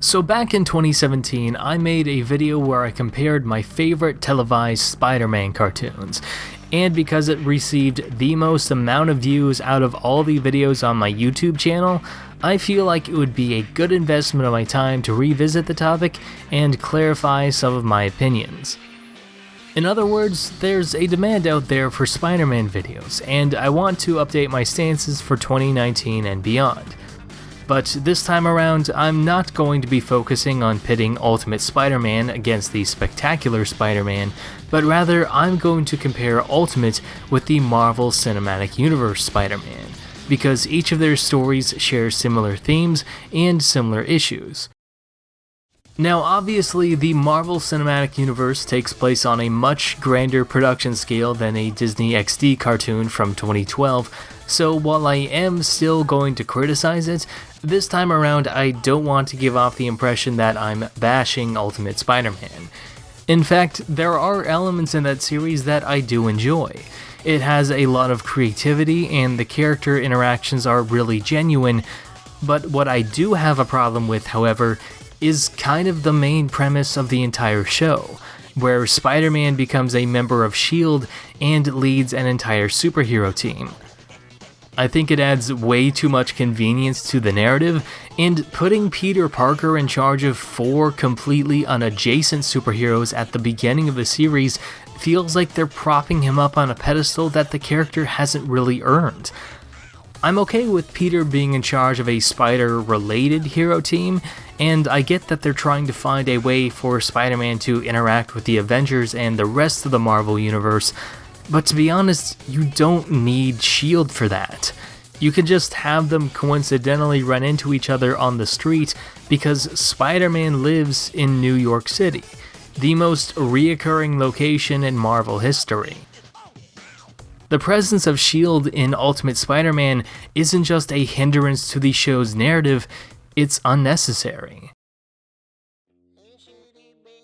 So back in 2017, I made a video where I compared my favorite televised Spider-Man cartoons, and because it received the most amount of views out of all the videos on my YouTube channel, I feel like it would be a good investment of my time to revisit the topic and clarify some of my opinions. In other words, there's a demand out there for Spider-Man videos, and I want to update my stances for 2019 and beyond. But this time around, I'm not going to be focusing on pitting Ultimate Spider-Man against the Spectacular Spider-Man, but rather I'm going to compare Ultimate with the Marvel Cinematic Universe Spider-Man, because each of their stories share similar themes and similar issues. Now obviously, the Marvel Cinematic Universe takes place on a much grander production scale than a Disney XD cartoon from 2012, so while I am still going to criticize it, this time around I don't want to give off the impression that I'm bashing Ultimate Spider-Man. In fact, there are elements in that series that I do enjoy. It has a lot of creativity and the character interactions are really genuine, but what I do have a problem with, however, is kind of the main premise of the entire show, where Spider-Man becomes a member of S.H.I.E.L.D. and leads an entire superhero team. I think it adds way too much convenience to the narrative, and putting Peter Parker in charge of 4 completely unadjacent superheroes at the beginning of the series feels like they're propping him up on a pedestal that the character hasn't really earned. I'm okay with Peter being in charge of a Spider-related hero team, and I get that they're trying to find a way for Spider-Man to interact with the Avengers and the rest of the Marvel Universe, but to be honest, you don't need S.H.I.E.L.D. for that. You can just have them coincidentally run into each other on the street because Spider-Man lives in New York City, the most reoccurring location in Marvel history. The presence of S.H.I.E.L.D. in Ultimate Spider-Man isn't just a hindrance to the show's narrative, it's unnecessary.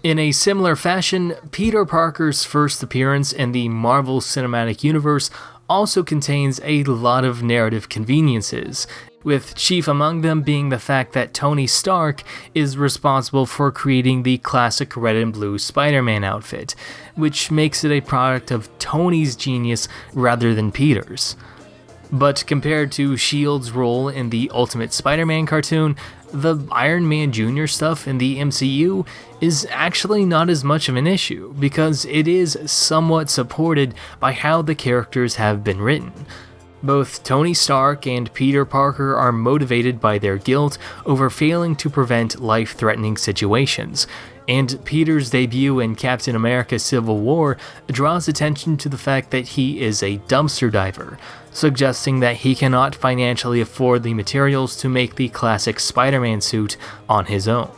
In a similar fashion, Peter Parker's first appearance in the Marvel Cinematic Universe also contains a lot of narrative conveniences, with chief among them being the fact that Tony Stark is responsible for creating the classic red and blue Spider-Man outfit, which makes it a product of Tony's genius rather than Peter's. But compared to S.H.I.E.L.D.'s role in the Ultimate Spider-Man cartoon, the Iron Man Jr. stuff in the MCU is actually not as much of an issue, because it is somewhat supported by how the characters have been written. Both Tony Stark and Peter Parker are motivated by their guilt over failing to prevent life-threatening situations, and Peter's debut in Captain America Civil War draws attention to the fact that he is a dumpster diver, suggesting that he cannot financially afford the materials to make the classic Spider-Man suit on his own.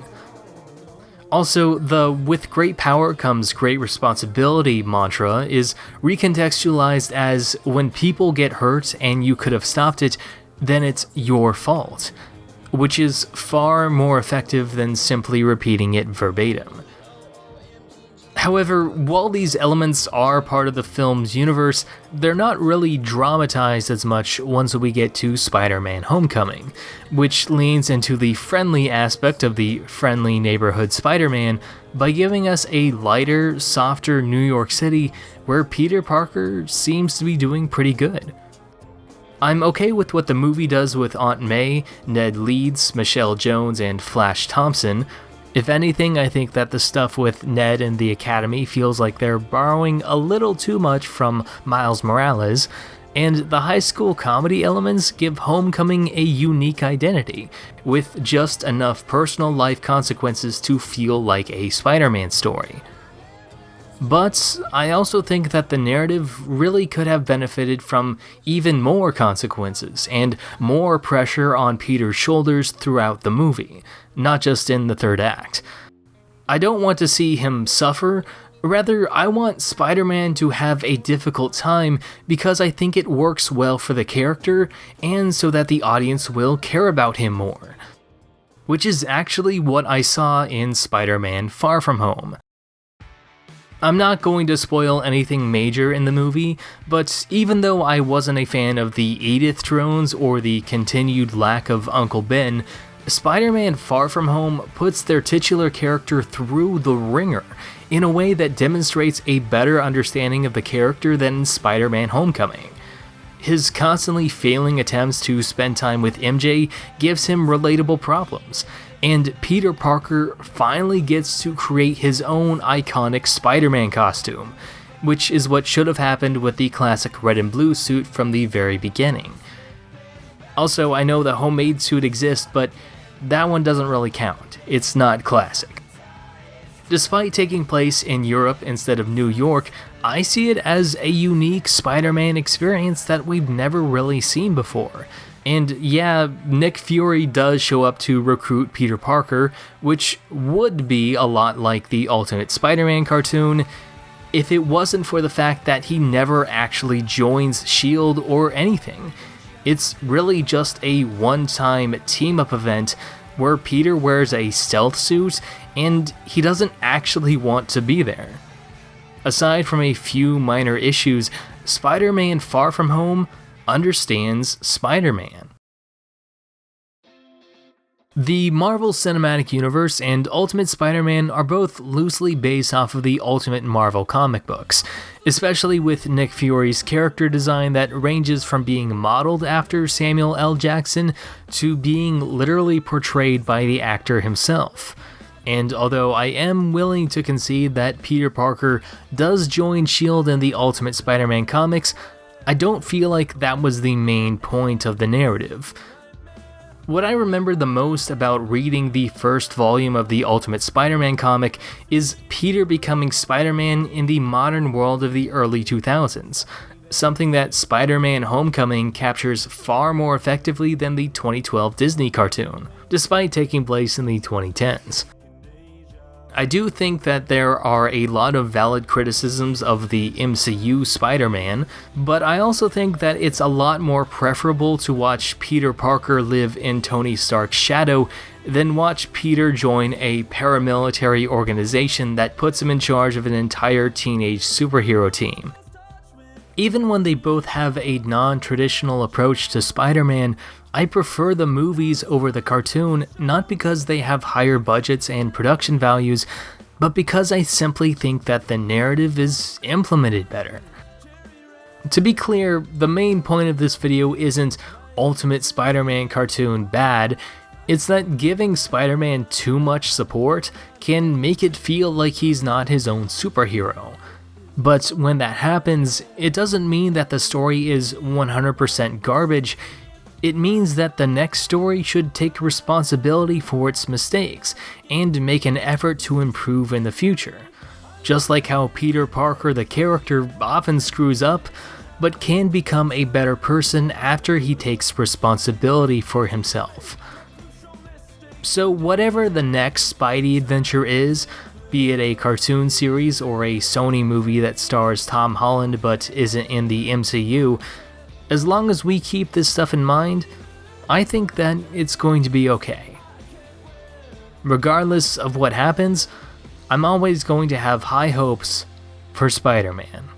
Also, the "with great power comes great responsibility" mantra is recontextualized as when people get hurt and you could have stopped it, then it's your fault, which is far more effective than simply repeating it verbatim. However, while these elements are part of the film's universe, they're not really dramatized as much once we get to Spider-Man Homecoming, which leans into the friendly aspect of the friendly neighborhood Spider-Man by giving us a lighter, softer New York City where Peter Parker seems to be doing pretty good. I'm okay with what the movie does with Aunt May, Ned Leeds, Michelle Jones, and Flash Thompson. If anything, I think that the stuff with Ned and the Academy feels like they're borrowing a little too much from Miles Morales, and the high school comedy elements give Homecoming a unique identity, with just enough personal life consequences to feel like a Spider-Man story. But I also think that the narrative really could have benefited from even more consequences and more pressure on Peter's shoulders throughout the movie, not just in the third act. I don't want to see him suffer, rather I want Spider-Man to have a difficult time because I think it works well for the character and so that the audience will care about him more. Which is actually what I saw in Spider-Man Far From Home. I'm not going to spoil anything major in the movie, but even though I wasn't a fan of the Edith drones or the continued lack of Uncle Ben, Spider-Man Far From Home puts their titular character through the ringer in a way that demonstrates a better understanding of the character than Spider-Man Homecoming. His constantly failing attempts to spend time with MJ gives him relatable problems, and Peter Parker finally gets to create his own iconic Spider-Man costume, which is what should have happened with the classic red and blue suit from the very beginning. Also, I know the homemade suit exists, but that one doesn't really count. It's not classic. Despite taking place in Europe instead of New York, I see it as a unique Spider-Man experience that we've never really seen before. And yeah, Nick Fury does show up to recruit Peter Parker, which would be a lot like the Ultimate Spider-Man cartoon, if it wasn't for the fact that he never actually joins S.H.I.E.L.D. or anything. It's really just a one-time team-up event where Peter wears a stealth suit and he doesn't actually want to be there. Aside from a few minor issues, Spider-Man Far From Home understands Spider-Man. The Marvel Cinematic Universe and Ultimate Spider-Man are both loosely based off of the Ultimate Marvel comic books, especially with Nick Fury's character design that ranges from being modeled after Samuel L. Jackson to being literally portrayed by the actor himself. And although I am willing to concede that Peter Parker does join S.H.I.E.L.D. in the Ultimate Spider-Man comics, I don't feel like that was the main point of the narrative. What I remember the most about reading the first volume of the Ultimate Spider-Man comic is Peter becoming Spider-Man in the modern world of the early 2000s, something that Spider-Man Homecoming captures far more effectively than the 2012 Disney cartoon, despite taking place in the 2010s. I do think that there are a lot of valid criticisms of the MCU Spider-Man, but I also think that it's a lot more preferable to watch Peter Parker live in Tony Stark's shadow than watch Peter join a paramilitary organization that puts him in charge of an entire teenage superhero team. Even when they both have a non-traditional approach to Spider-Man, I prefer the movies over the cartoon, not because they have higher budgets and production values, but because I simply think that the narrative is implemented better. To be clear, the main point of this video isn't Ultimate Spider-Man cartoon bad, it's that giving Spider-Man too much support can make it feel like he's not his own superhero. But when that happens, it doesn't mean that the story is 100% garbage. It means that the next story should take responsibility for its mistakes and make an effort to improve in the future. Just like how Peter Parker the character often screws up, but can become a better person after he takes responsibility for himself. So whatever the next Spidey adventure is, be it a cartoon series or a Sony movie that stars Tom Holland but isn't in the MCU, as long as we keep this stuff in mind, I think that it's going to be okay. Regardless of what happens, I'm always going to have high hopes for Spider-Man.